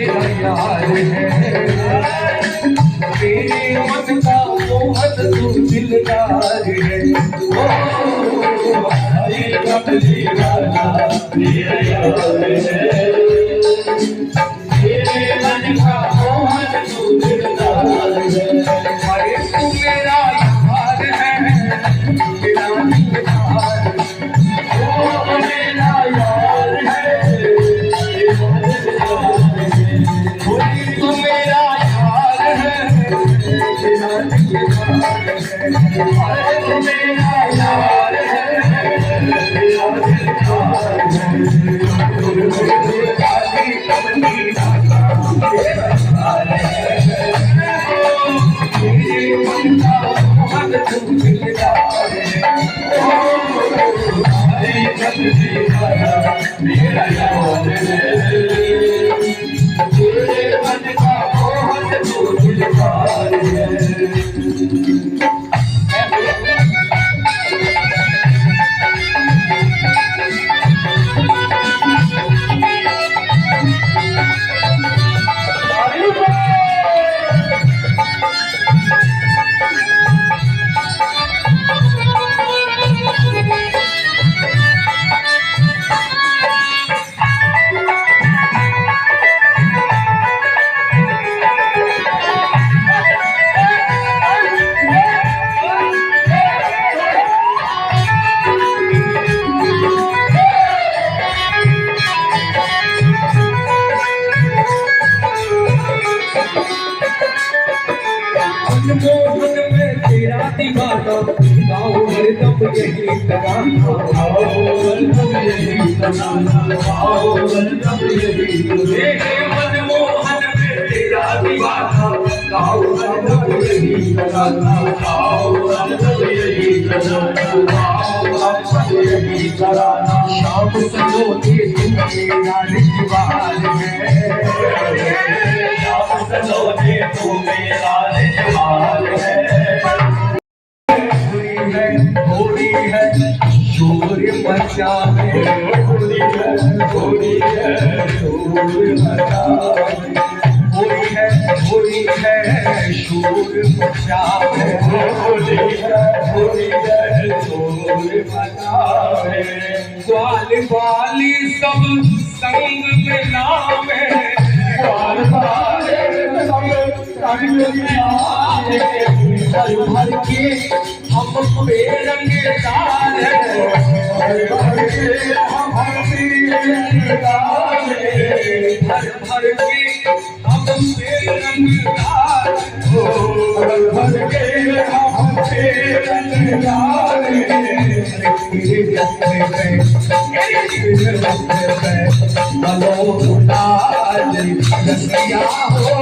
मेरा यार है, तेरे मन का मोहन तू दिलदार है। ओ हमारी कमली वाला मेरा यार है, तेरे मन का मोहन तू दिलदार है। अरे तू मेरा यार है, मेरा दिलदार, ओ मेरा यार है, तू मेरा यार है, मेरा दिलदार है। अरे तू मेरा यार है, मेरा दिलदार है। हमारी कमली वाला मेरा यार है, तेरे मन का मोहन तू दिलदार है। ओ हमारी कमली वाला मेरा यार है, तेरे मन का मोहन तू दिलदार है। मोहन में तेरा दीवाना, गाँव हरदम यही तराना, गाँव हरदम यही तराना, गाँव हरदम यही तराना। मनमोहन में तेरा दीवाना, गाँव हरदम यही तराना, गाँव हरदम यही तराना, गाँव हरदम यही तराना। शाम सलोने तुम मेरा रिश्तेदार है, शाम सलोने तुम मेरा रिश्तेदार है। होली है शोर मचा है, होली है शोर मचा है, होली है शोर मचा है, होली है शोर मचा है। ग्वाल वाली सब संग में नाम है, ग्वाल वाले सब संग में नाम है। भर भर के हम बेरंगदार है, भर भर के हम बेरंगदार है, भर भर के हम बेरंगदार, भर भर के हम बेरंगदार है। तेरे जन्म में मनोलाल रसिया हो